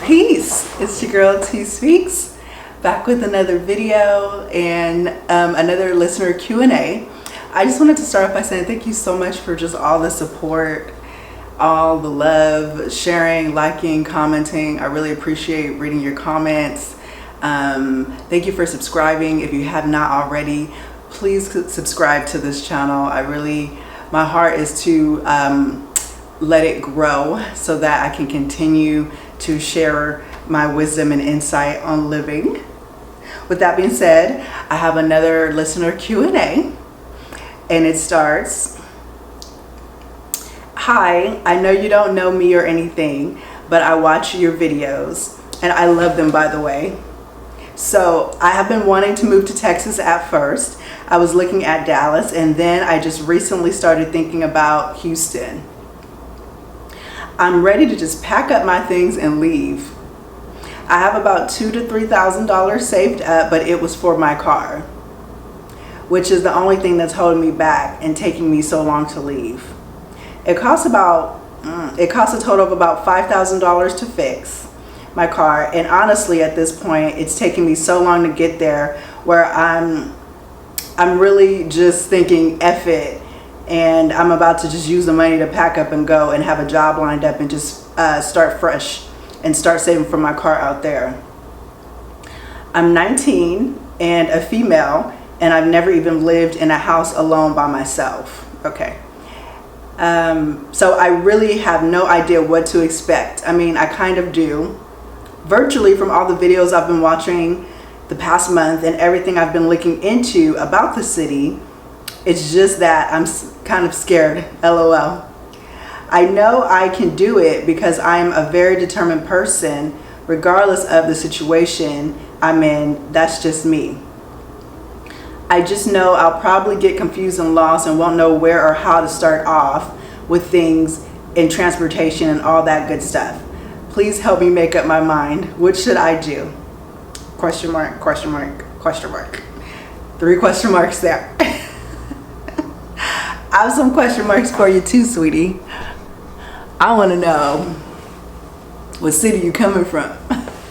Peace, it's your girl T Speaks, back with another video and another listener Q&A. I just wanted to start off by saying thank you so much for just all the support, all the love, sharing, liking, commenting. I really appreciate reading your comments. Thank you for subscribing. If you have not already, please subscribe to this channel. My heart is to let it grow so that I can continue to share my wisdom and insight on living. With that being said, I have another listener Q&A, and it starts, "Hi, I know you don't know me or anything, but I watch your videos, and I love them, by the way. So I have been wanting to move to Texas at first. I was looking at Dallas, and then I just recently started thinking about Houston. I'm ready to just pack up my things and leave. I have about $2,000 to $3,000 saved up, but it was for my car, which is the only thing that's holding me back and taking me so long to leave. It costs a total of about $5,000 to fix my car, and honestly at this point it's taking me so long to get there where I'm really just thinking F it, and I'm about to just use the money to pack up and go and have a job lined up and just start fresh and start saving for my car out there. I'm 19 and a female, and I've never even lived in a house alone by myself." Okay. So I really have no idea what to expect. I mean, I kind of do. Virtually from all the videos I've been watching the past month and everything I've been looking into about the city, it's just that I'm kind of scared, LOL. I know I can do it because I'm a very determined person, regardless of the situation I'm in. That's just me. I just know I'll probably get confused and lost and won't know where or how to start off with things in transportation and all that good stuff. Please help me make up my mind. What should I do? Question mark, question mark, question mark. 3 question marks there. I have some question marks for you too, sweetie. I want to know what city you coming from.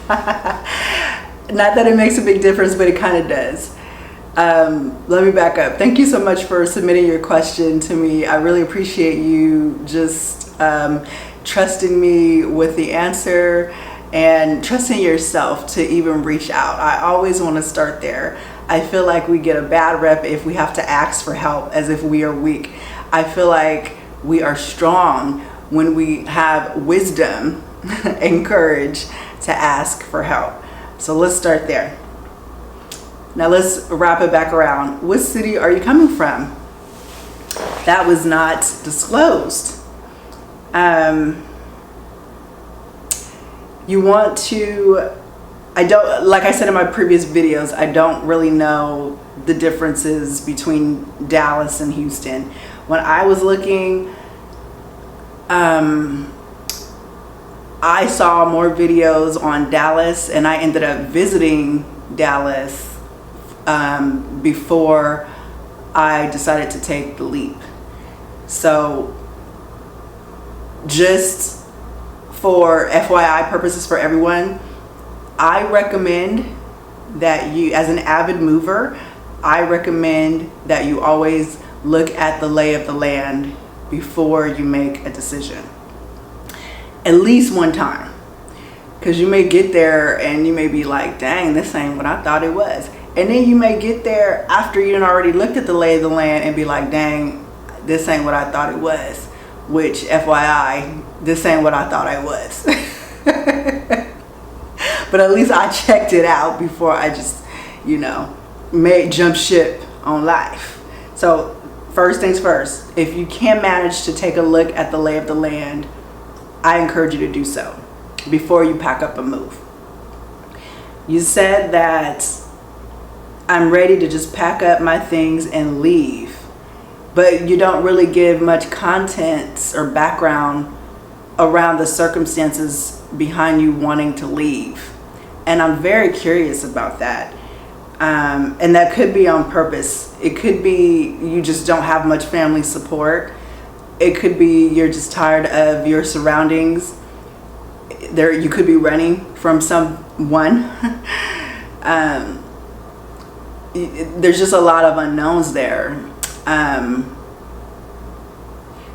Not that it makes a big difference, but it kind of does. Let me back up. Thank you so much for submitting your question to me. I really appreciate you just trusting me with the answer and trusting yourself to even reach out. I always want to start there. I feel like we get a bad rep if we have to ask for help, as if we are weak. I feel like we are strong when we have wisdom and courage to ask for help. So let's start there. Now let's wrap it back around. What city are you coming from? That was not disclosed. You want to, like I said in my previous videos, I don't really know the differences between Dallas and Houston. When I was looking, I saw more videos on Dallas, and I ended up visiting Dallas before I decided to take the leap. So just for FYI purposes for everyone, I recommend that you, as an avid mover, I recommend that you always look at the lay of the land before you make a decision. At least one time. Because you may get there and you may be like, dang, this ain't what I thought it was. And then you may get there after you done already looked at the lay of the land and be like, dang, this ain't what I thought it was. Which, FYI, this ain't what I thought I was. But at least I checked it out before I just, jump ship on life. So first things first, if you can manage to take a look at the lay of the land, I encourage you to do so before you pack up and move. You said that I'm ready to just pack up my things and leave, but you don't really give much content or background around the circumstances behind you wanting to leave. And I'm very curious about that. And that could be on purpose. It could be you just don't have much family support. It could be you're just tired of your surroundings. there you could be running from someone. There's just a lot of unknowns there.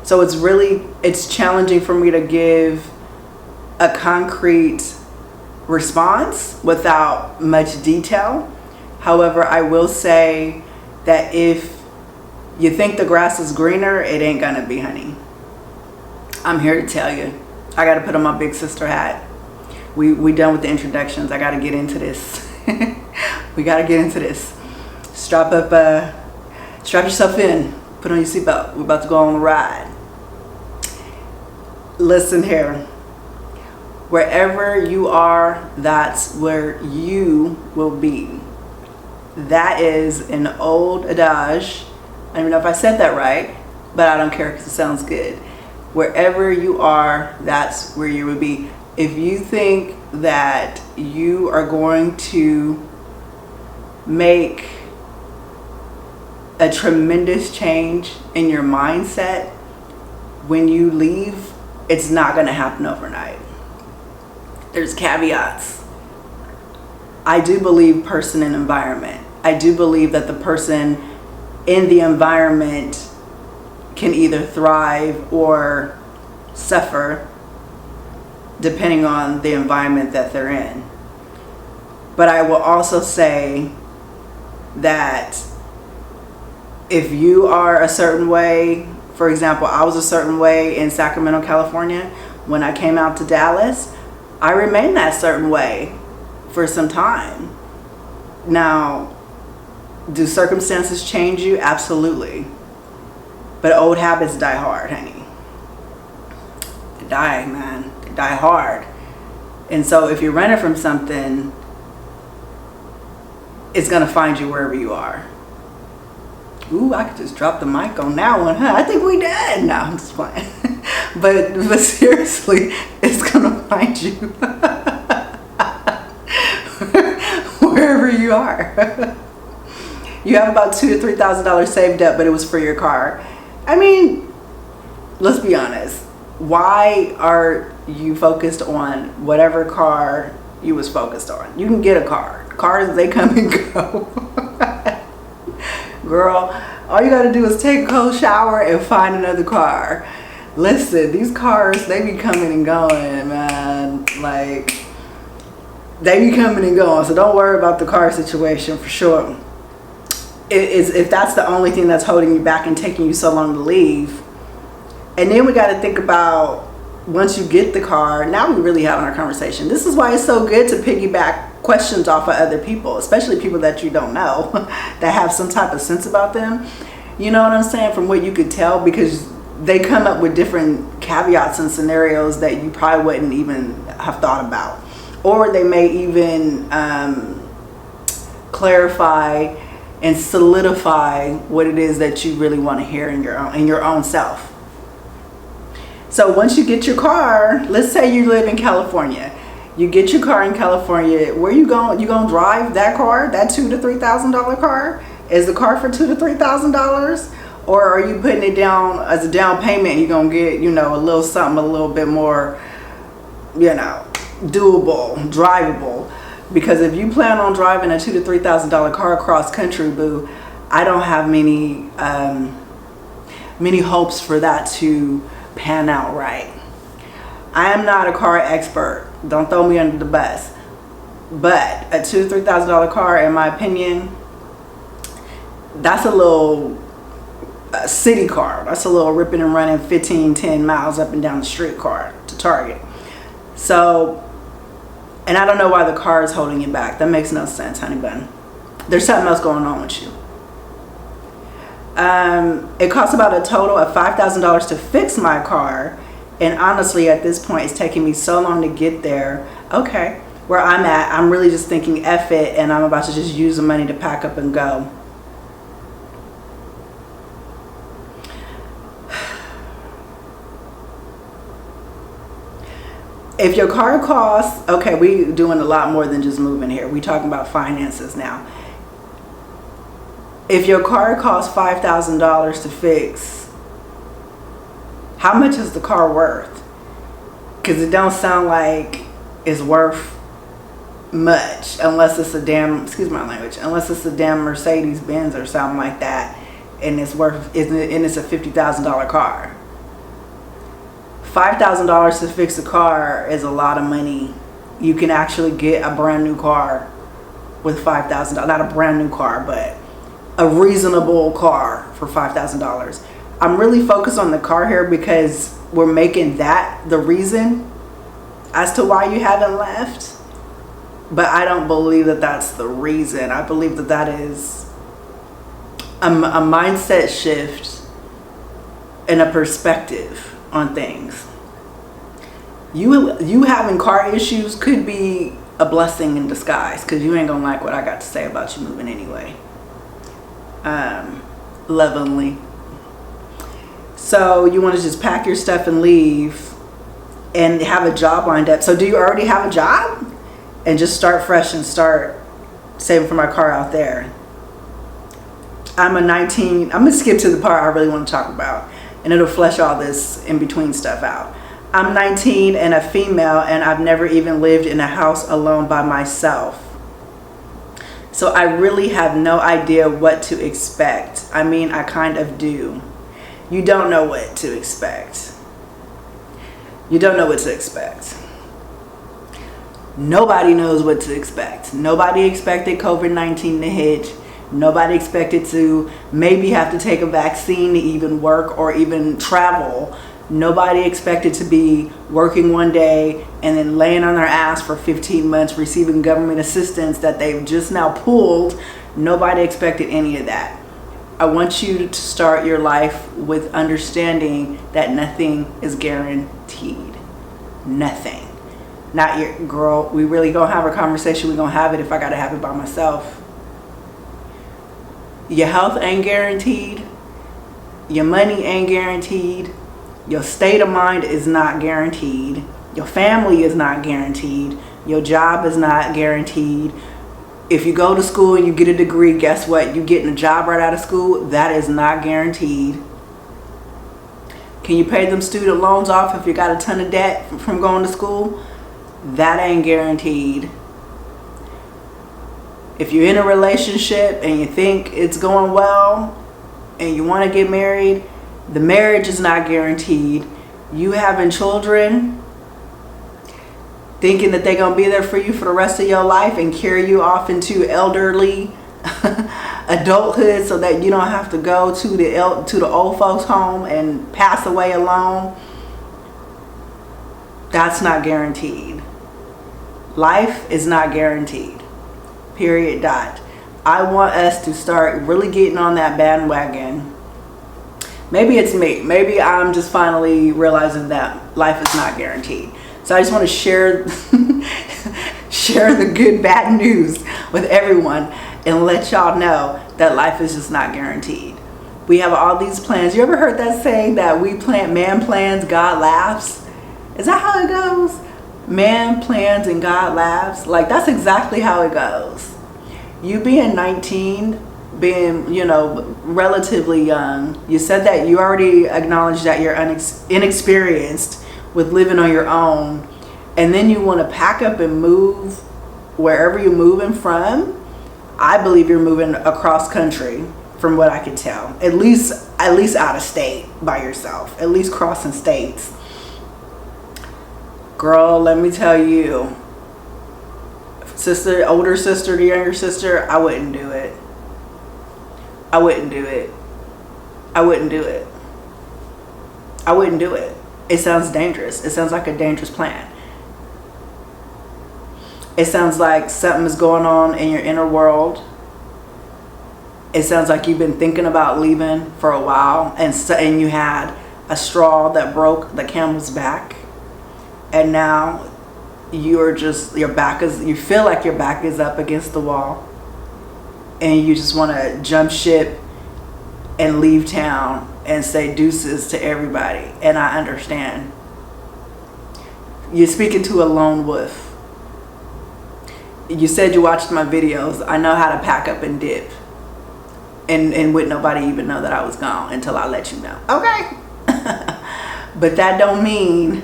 So it's challenging for me to give a concrete response without much detail. However, I will say that if you think the grass is greener, it ain't gonna be, honey. I'm here to tell you. I gotta put on my big sister hat. We done with the introductions. I gotta get into this. We gotta get into this. Strap yourself in. Put on your seatbelt. We're about to go on a ride. Listen here. Wherever you are, that's where you will be. That is an old adage. I don't even know if I said that right, but I don't care because it sounds good. Wherever you are, that's where you will be. If you think that you are going to make a tremendous change in your mindset when you leave, it's not going to happen overnight. There's caveats. I do believe person and environment. I do believe that the person in the environment can either thrive or suffer depending on the environment that they're in. But I will also say that if you are a certain way, for example, I was a certain way in Sacramento, California. When I came out to Dallas, I remained that certain way for some time. Now, do circumstances change you? Absolutely. But old habits die hard, honey. They die, man. They die hard. And so if you're running from something, it's going to find you wherever you are. Ooh, I could just drop the mic on that one, huh? I think we did. No, I'm just playing. But seriously, it's gonna find you wherever you are. You have about $2,000 to $3,000 saved up, but it was for your car. I mean, let's be honest. Why are you focused on whatever car you was focused on? You can get a car. Cars, they come and go. Girl, all you gotta do is take a cold shower and find another car. Listen, these cars, they be coming and going, man. Like, they be coming and going. So don't worry about the car situation for sure. If that's the only thing that's holding you back and taking you so long to leave. And then we gotta think about, once you get the car, now we really having our conversation. This is why it's so good to piggyback questions off of other people, especially people that you don't know, that have some type of sense about them. You know what I'm saying? From what you could tell, because they come up with different caveats and scenarios that you probably wouldn't even have thought about. Or they may even clarify and solidify what it is that you really want to hear in your own self. So once you get your car, let's say you live in California. You get your car in California. Where you going? You gonna drive that car, that $2,000 to $3,000 car? Is the car for $2,000 to $3,000, or are you putting it down as a down payment? And you're gonna get, a little something, a little bit more, doable, drivable. Because if you plan on driving a $2,000 to $3,000 car across country, boo, I don't have many hopes for that to pan out right. I am not a car expert. Don't throw me under the bus. But a $2,000 to $3,000 car, in my opinion, that's a little city car. That's a little ripping and running 10 miles up and down the street car to Target. So, and I don't know why the car is holding you back. That makes no sense, honey bun. There's something else going on with you. It costs about a total of $5,000 to fix my car. And honestly, at this point, it's taking me so long to get there. Okay, where I'm at, I'm really just thinking F it, and I'm about to just use the money to pack up and go. If your car costs, okay, we doing a lot more than just moving here. We talking about finances now. If your car costs $5,000 to fix, how much is the car worth? Because it don't sound like is worth much unless it's a damn, excuse my language, unless it's a damn Mercedes Benz or something like that, and it's worth, and it's a $50,000 car. $5,000 to fix a car is a lot of money. You can actually get a brand new car with $5,000. Not a brand new car, but a reasonable car for $5,000. I'm really focused on the car here because we're making that the reason as to why you haven't left. But I don't believe that that's the reason. I believe that that is a mindset shift and a perspective on things. You having car issues could be a blessing in disguise, because you ain't gonna like what I got to say about you moving anyway. Lovingly. So you want to just pack your stuff and leave and have a job lined up. So do you already have a job? And just start fresh and start saving for my car out there. I'm gonna skip to the part I really want to talk about, and it'll flesh all this in between stuff out. I'm 19 and a female, and I've never even lived in a house alone by myself. So I really have no idea what to expect. I mean, I kind of do. You don't know what to expect. You don't know what to expect. Nobody knows what to expect. Nobody expected COVID-19 to hit. Nobody expected to maybe have to take a vaccine to even work or even travel. Nobody expected to be working one day and then laying on their ass for 15 months receiving government assistance that they've just now pulled. Nobody expected any of that. I want you to start your life with understanding that nothing is guaranteed. Nothing. Not your girl, we really gonna have a conversation. We're gonna have it if I gotta have it by myself. Your health ain't guaranteed. Your money ain't guaranteed. Your state of mind is not guaranteed. Your family is not guaranteed. Your job is not guaranteed. If you go to school and you get a degree, guess what? You're getting a job right out of school. That is not guaranteed. Can you pay them student loans off if you got a ton of debt from going to school? That ain't guaranteed. If you're in a relationship and you think it's going well and you want to get married, the marriage is not guaranteed. You having children, thinking that they're going to be there for you for the rest of your life and carry you off into elderly adulthood so that you don't have to go to the old folks home and pass away alone, that's not guaranteed. Life is not guaranteed. Period. Dot. I want us to start really getting on that bandwagon. Maybe it's me. Maybe I'm just finally realizing that life is not guaranteed. So I just want to share the good, bad news with everyone and let y'all know that life is just not guaranteed. We have all these plans. You ever heard that saying that man plans, God laughs? Is that how it goes? Man plans and God laughs. Like, that's exactly how it goes. You being 19, being, relatively young, you said that you already acknowledged that you're inexperienced with living on your own, and then you want to pack up and move wherever you're moving from. I believe you're moving across country, from what I can tell. At least out of state by yourself. At least crossing states. Girl, let me tell you, older sister to younger sister, I wouldn't do it. I wouldn't do it. I wouldn't do it. I wouldn't do it. It sounds dangerous. It sounds like a dangerous plan. It sounds like something is going on in your inner world. It sounds like you've been thinking about leaving for a while, and you had a straw that broke the camel's back. And now you feel like your back is up against the wall, and you just want to jump ship and leave town and say deuces to everybody. And I understand. You're speaking to a lone wolf. You said you watched my videos. I know how to pack up and dip, and wouldn't nobody even know that I was gone until I let you know. Okay. But that don't mean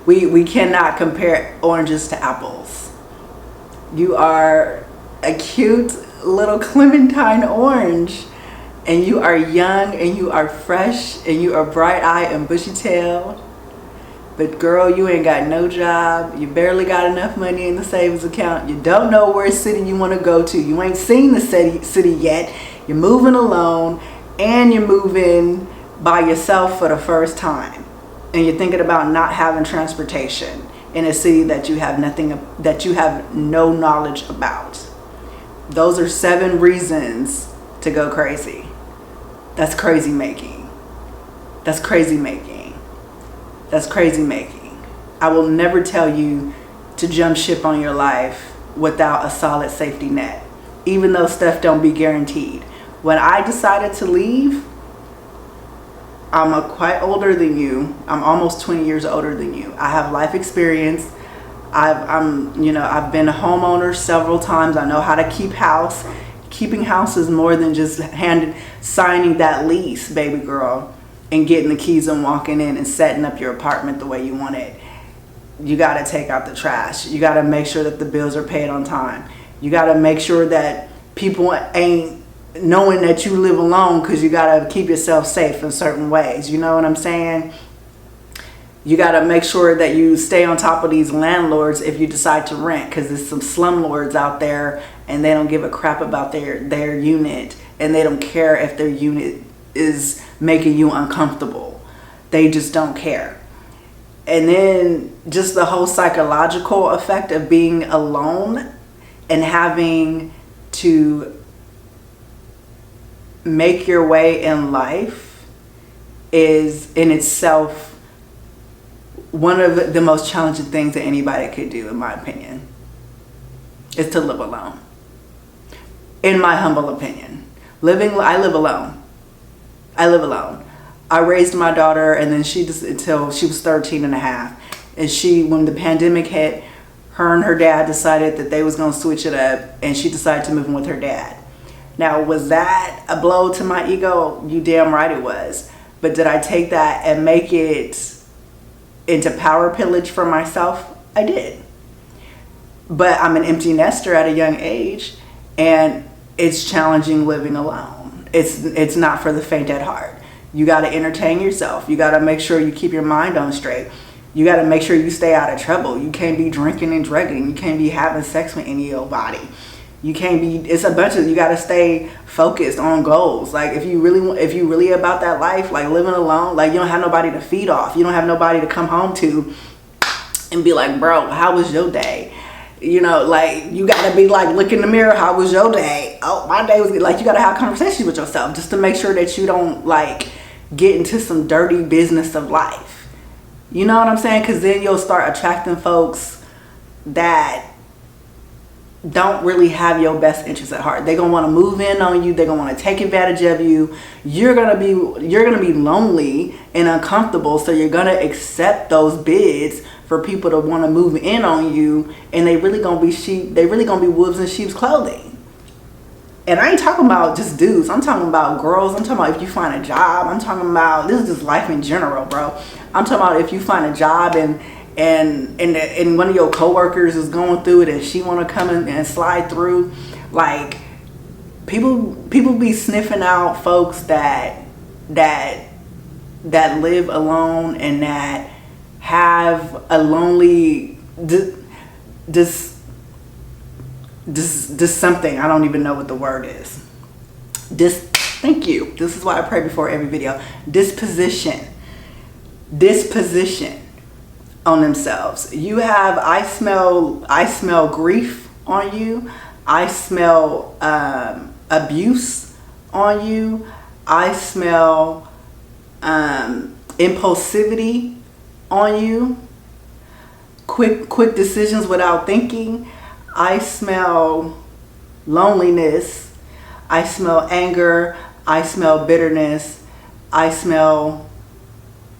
We cannot compare oranges to apples. You are a cute little clementine orange, and you are young, and you are fresh, and you are bright-eyed and bushy-tailed. But girl, you ain't got no job. You barely got enough money in the savings account. You don't know where city you want to go to. You ain't seen the city yet. You're moving alone, and you're moving by yourself for the first time. And you're thinking about not having transportation in a city that you have no knowledge about. Those are 7 reasons to go crazy. That's crazy making. That's crazy making. That's crazy making. I will never tell you to jump ship on your life without a solid safety net, even though stuff don't be guaranteed. When I decided to leave, I'm quite older than you. I'm almost 20 years older than you. I have life experience. I've been a homeowner several times. I know how to keep house. Keeping house is more than just signing that lease, baby girl, and getting the keys and walking in and setting up your apartment the way you want it. You got to take out the trash. You got to make sure that the bills are paid on time. You got to make sure that people ain't knowing that you live alone, because you got to keep yourself safe in certain ways. You know what I'm saying? You got to make sure that you stay on top of these landlords if you decide to rent, because there's some slumlords out there and they don't give a crap about their unit, and they don't care if their unit is making you uncomfortable. They just don't care. And then just the whole psychological effect of being alone and having to make your way in life is in itself one of the most challenging things that anybody could do, in my opinion, is to live alone. In my humble opinion, I live alone. I live alone. I raised my daughter, and then until she was 13 and a half. And when the pandemic hit, her and her dad decided that they was going to switch it up, and she decided to move in with her dad. Now, was that a blow to my ego? You damn right it was. But did I take that and make it into power pillage for myself? I did. But I'm an empty nester at a young age, and it's challenging living alone. It's not for the faint at heart. You got to entertain yourself. You got to make sure you keep your mind on straight. You got to make sure you stay out of trouble. You can't be drinking and drugging. You can't be having sex with any old body. You can't be, it's a bunch of, you got to stay focused on goals. Like if you really about that life, like living alone, like you don't have nobody to feed off. You don't have nobody to come home to and be like, bro, how was your day? You know, like you got to be like, look in the mirror. How was your day? Oh, my day was good. Like you got to have conversations with yourself just to make sure that you don't like get into some dirty business of life. You know what I'm saying? Because then you'll start attracting folks that don't really have your best interests at heart. They're gonna want to move in on you. They're gonna want to take advantage of you. You're gonna be lonely and uncomfortable. So you're gonna accept those bids for people to want to move in on you, and they really gonna be sheep. They really gonna be wolves in sheep's clothing. And I ain't talking about just dudes. I'm talking about girls. I'm talking about if you find a job. I'm talking about, this is just life in general, bro. I'm talking about if you find a job and one of your coworkers is going through it and she want to come in and slide through. Like people be sniffing out folks that live alone and that have a lonely this something, I don't even know what the word is. Thank you. This is why I pray before every video. Disposition on themselves. You have, I smell grief on you. I smell abuse on you. I smell impulsivity on you. Quick decisions without thinking. I smell loneliness. I smell anger. I smell bitterness. I smell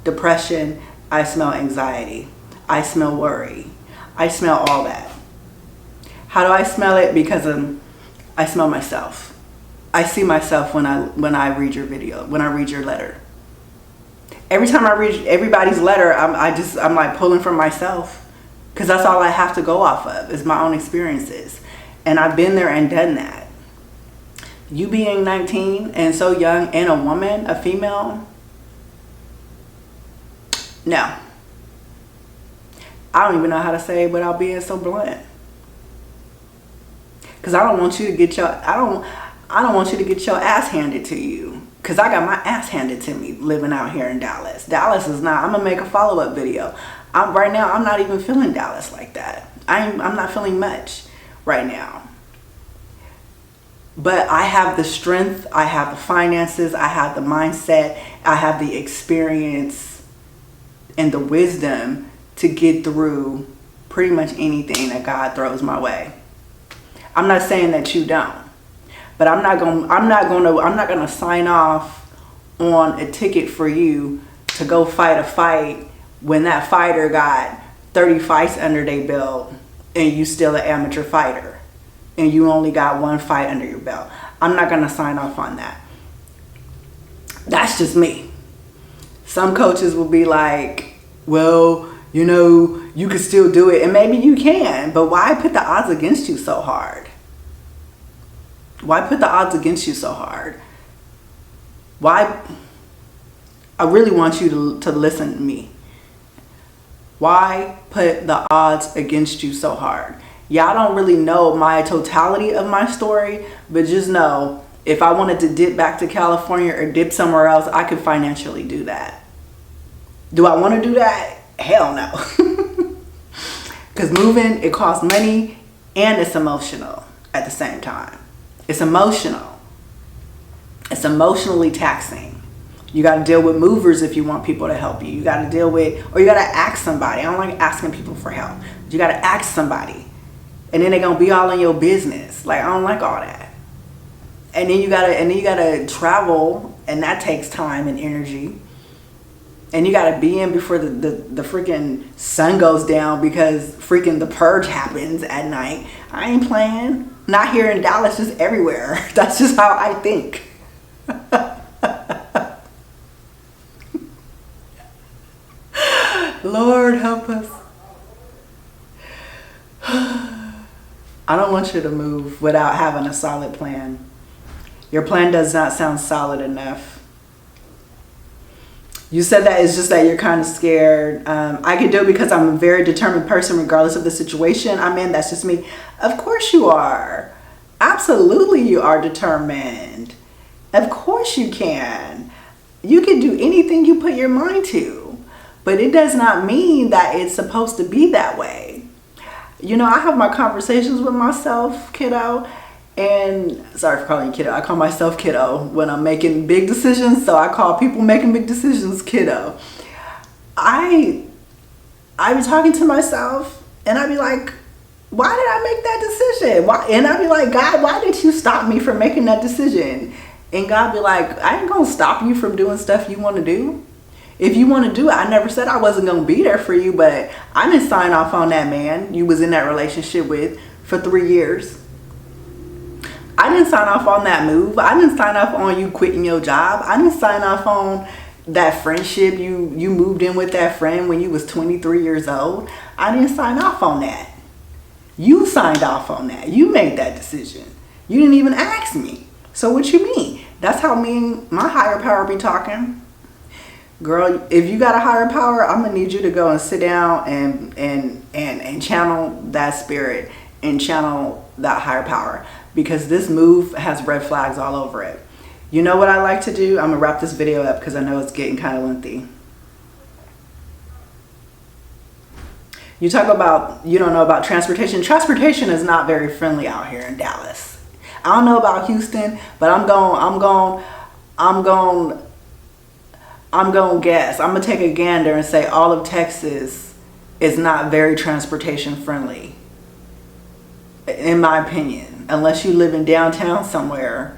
depression. I smell anxiety. I smell worry. I smell all that. How do I smell it? Because I smell myself. I see myself when I read your video, when I read your letter. Every time I read everybody's letter, I'm like pulling from myself, because that's all I have to go off of is my own experiences. And I've been there and done that. You being 19 and so young and a woman, a female, no. I don't even know how to say it without being so blunt. Cause I don't want you to get your I don't want you to get your ass handed to you. Cause I got my ass handed to me living out here in Dallas. Dallas is not. I'm gonna make a follow-up video. Right now I'm not even feeling Dallas like that. I'm not feeling much right now. But I have the strength, I have the finances, I have the mindset, I have the experience and the wisdom to get through pretty much anything that God throws my way. I'm not saying that you don't, but I'm not gonna sign off on a ticket for you to go fight a fight when that fighter got 30 fights under their belt and you still an amateur fighter and you only got one fight under your belt. I'm not gonna sign off on that. That's just me. Some coaches will be like, well, you know, you can still do it, and maybe you can, but why put the odds against you so hard? Why put the odds against you so hard? Why? I really want you to listen to me. Why put the odds against you so hard? Y'all don't really know my totality of my story, but just know if I wanted to dip back to California or dip somewhere else, I could financially do that. Do I want to do that? Hell no. Because moving, it costs money and it's emotional at the same time. It's emotional. It's emotionally taxing. You got to deal with movers if you want people to help you. You got to deal with, or you got to ask somebody. I don't like asking people for help. You got to ask somebody. And then they're going to be all in your business. Like, I don't like all that. And then you got to travel, and that takes time and energy. And you got to be in before the freaking sun goes down, because freaking the purge happens at night. I ain't playing. Not here in Dallas, just everywhere. That's just how I think. Lord help us. I don't want you to move without having a solid plan. Your plan does not sound solid enough. You said that it's just that you're kind of scared. I can do it because I'm a very determined person regardless of the situation I'm in. That's just me. Of course you are. Absolutely you are determined. Of course you can. You can do anything you put your mind to. But it does not mean that it's supposed to be that way. You know, I have my conversations with myself, kiddo. And sorry for calling you kiddo. I call myself kiddo when I'm making big decisions. So I call people making big decisions kiddo. I be talking to myself and I be like, why did I make that decision? Why? And I be like, God, why did you stop me from making that decision? And God be like, I ain't gonna stop you from doing stuff you want to do. If you want to do it, I never said I wasn't gonna be there for you, but I didn't sign off on that man you was in that relationship with for 3 years. I didn't sign off on that move. I didn't sign off on you quitting your job. I didn't sign off on that friendship. You moved in with that friend when you was 23 years old. I didn't sign off on that. You signed off on that. You made that decision. You didn't even ask me. So what you mean? That's how me and my higher power be talking. Girl, if you got a higher power, I'm gonna need you to go and sit down and channel that spirit and channel that higher power, because this move has red flags all over it. You know what I like to do? I'm gonna wrap this video up because I know it's getting kind of lengthy. You talk about, you don't know about transportation. Transportation is not very friendly out here in Dallas. I don't know about Houston, but I'm going guess. I'm gonna take a gander and say all of Texas is not very transportation friendly, in my opinion, unless you live in downtown somewhere.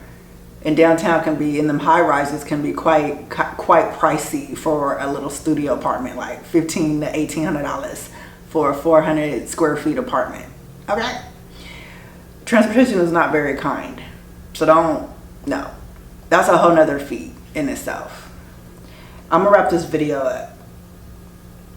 And downtown can be, in them high rises, can be quite pricey for a little studio apartment, like $1,500 to $1,800 for a 400 square feet apartment. Okay, transportation is not very kind, so no, that's a whole nother feat in itself. I'm gonna wrap this video up.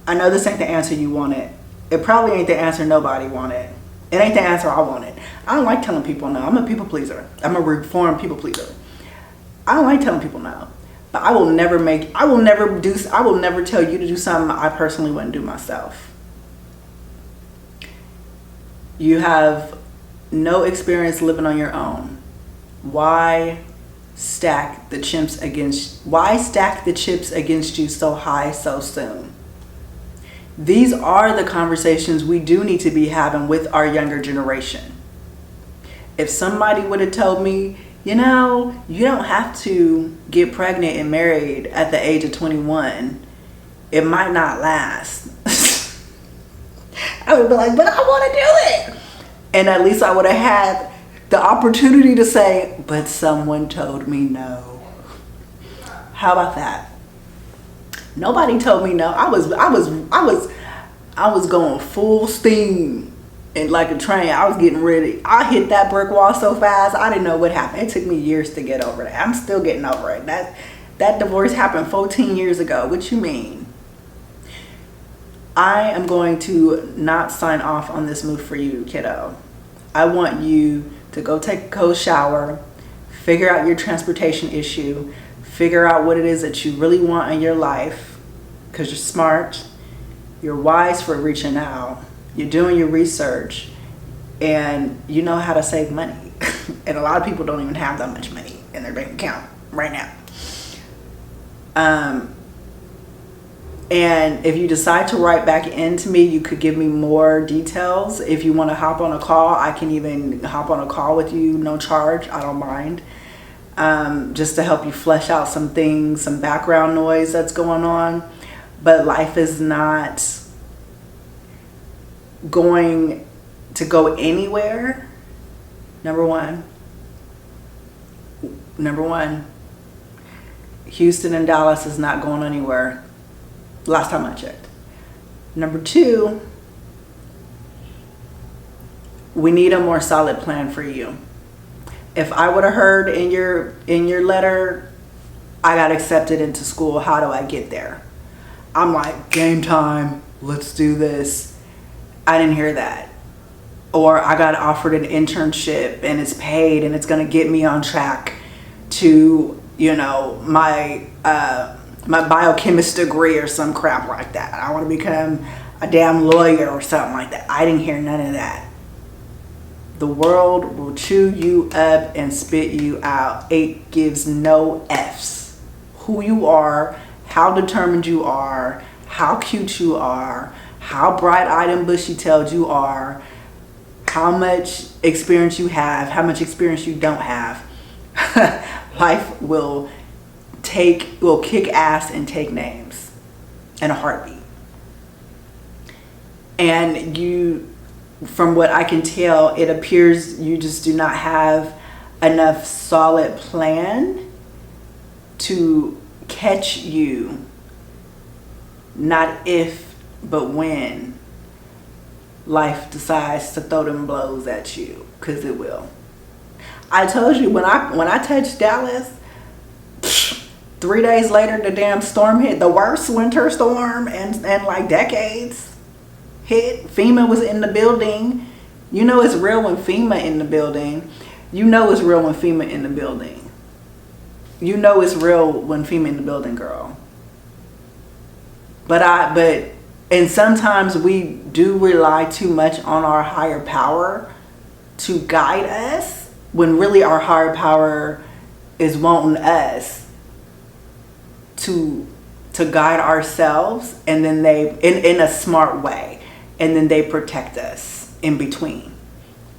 I know this ain't the answer you wanted. It probably ain't the answer nobody wanted. It ain't the answer I wanted. I don't like telling people no. I'm a people pleaser. I'm a reformed people pleaser. I don't like telling people no. But I will never tell you to do something I personally wouldn't do myself. You have no experience living on your own. Why stack the chips against you so high so soon? These are the conversations we do need to be having with our younger generation. If somebody would have told me, you know, you don't have to get pregnant and married at the age of 21, it might not last. I would be like, but I want to do it. And at least I would have had the opportunity to say, but someone told me no. How about that? Nobody told me no. I was going full steam and like a train. I was getting ready. I hit that brick wall so fast, I didn't know what happened. It took me years to get over that. I'm still getting over it. That divorce happened 14 years ago. What you mean? I am going to not sign off on this move for you, kiddo. I want you to go take a cold shower, figure out your transportation issue, figure out what it is that you really want in your life, because you're smart, you're wise for reaching out, you're doing your research, and you know how to save money. And a lot of people don't even have that much money in their bank account right now. And if you decide to write back into me, you could give me more details. If you want to hop on a call, I can even hop on a call with you, no charge. I don't mind. Just to help you flesh out some things, some background noise that's going on. But life is not going to go anywhere. Number one, Houston and Dallas is not going anywhere. Last time I checked. Number two, we need a more solid plan for you. If I would have heard in your letter, I got accepted into school, how do I get there? I'm like, game time, let's do this. I didn't hear that. Or I got offered an internship and it's paid and it's gonna get me on track to, you know, my biochemist degree or some crap like that. I want to become a damn lawyer or something like that. I didn't hear none of that. The world will chew you up and spit you out. It gives no F's. Who you are, how determined you are, how cute you are, how bright-eyed and bushy-tailed you are, how much experience you have, how much experience you don't have. Life will kick ass and take names in a heartbeat. And you, from what I can tell, it appears you just do not have enough solid plan to catch you, not if, but when life decides to throw them blows at you, because it will. I told you, when I touched Dallas, 3 days later, the damn storm hit. The worst winter storm in like decades hit. FEMA was in the building. You know it's real when FEMA in the building. You know it's real when FEMA in the building. You know it's real when FEMA in the building, girl. And sometimes we do rely too much on our higher power to guide us, when really our higher power is wanting us to guide ourselves, and then they in a smart way, and then they protect us in between.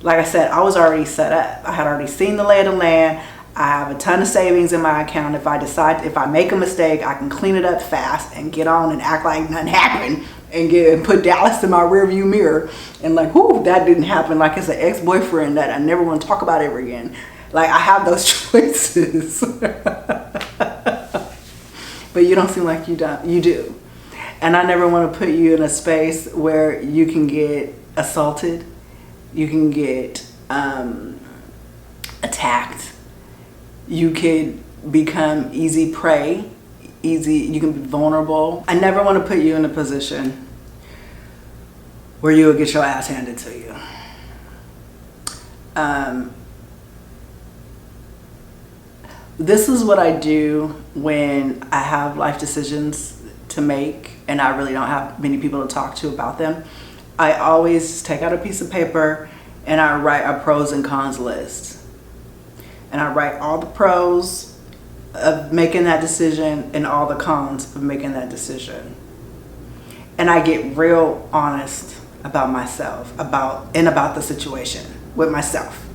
Like I said, I was already set up. I had already seen the lay of the land. I have a ton of savings in my account. If I make a mistake, I can clean it up fast and get on and act like nothing happened, and put Dallas in my rearview mirror and like, whoo, that didn't happen. Like it's an ex-boyfriend that I never want to talk about ever again. Like I have those choices. But you don't seem like you do. And I never want to put you in a space where you can get assaulted, you can get attacked, you could become easy prey, easy. You can be vulnerable. I never want to put you in a position where you'll get your ass handed to you. This is what I do when I have life decisions to make and I really don't have many people to talk to about them. I always take out a piece of paper and I write a pros and cons list. And I write all the pros of making that decision and all the cons of making that decision. And I get real honest about myself, about the situation with myself.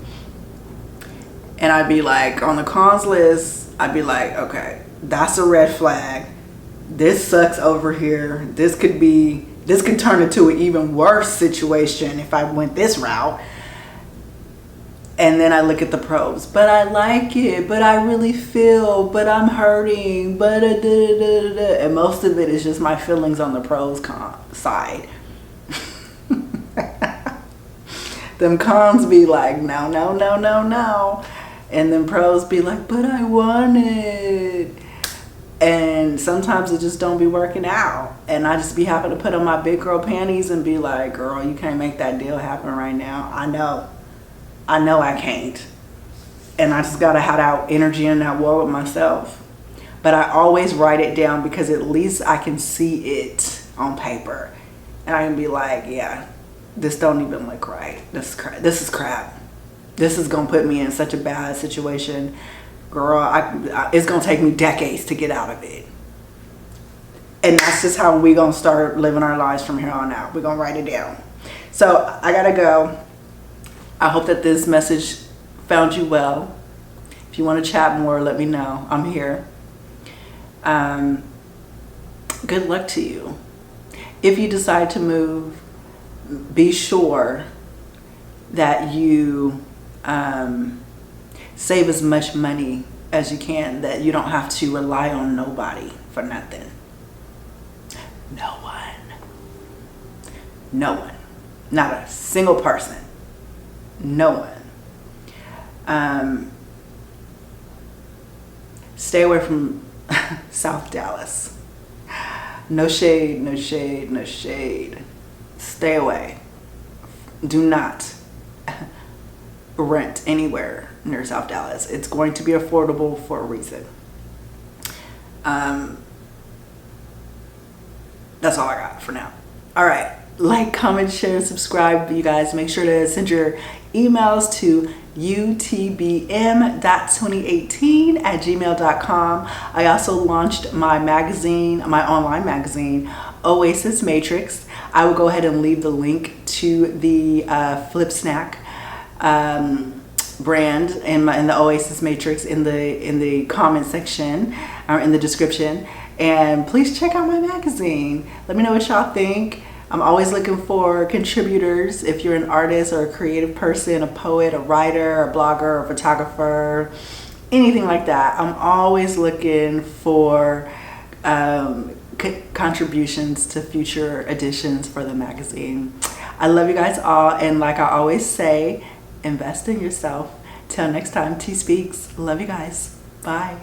And I'd be like, on the cons list, I'd be like, okay, that's a red flag. This sucks over here. This could turn into an even worse situation if I went this route. And then I look at the pros. But I like it, but I really feel, but I'm hurting, but and most of it is just my feelings on the pros side. Them cons be like, no, no, no, no, no. And then pros be like, but I want it. And sometimes it just don't be working out. And I just be having to put on my big girl panties and be like, girl, you can't make that deal happen right now. I know I can't. And I just gotta have that energy and that war with myself. But I always write it down because at least I can see it on paper. And I can be like, yeah, this don't even look right. This is crap. This is gonna put me in such a bad situation. Girl, it's gonna take me decades to get out of it. And that's just how we gonna start living our lives from here on out. We're gonna write it down. So I gotta go. I hope that this message found you well. If you want to chat more, let me know. I'm here. Good luck to you. If you decide to move, be sure that you save as much money as you can, that you don't have to rely on nobody for nothing. No one. No one. Not a single person. No one. Stay away from South Dallas. No shade, no shade, no shade. Stay away. Do not rent anywhere near South Dallas. It's going to be affordable for a reason. That's all I got for now. All right. Like, comment, share, and subscribe. You guys make sure to send your emails to utbm.2018@gmail.com. I also launched my magazine, my online magazine, Oasis Matrix. I will go ahead and leave the link to the Flip Snack brand in the Oasis Matrix in the comment section or in the description. And please check out my magazine. Let me know what y'all think. I'm always looking for contributors. If you're an artist or a creative person, a poet, a writer, a blogger, a photographer, anything like that, I'm always looking for contributions to future editions for the magazine. I love you guys all, and like I always say, invest in yourself. Till next time, T Speaks. Love you guys. Bye.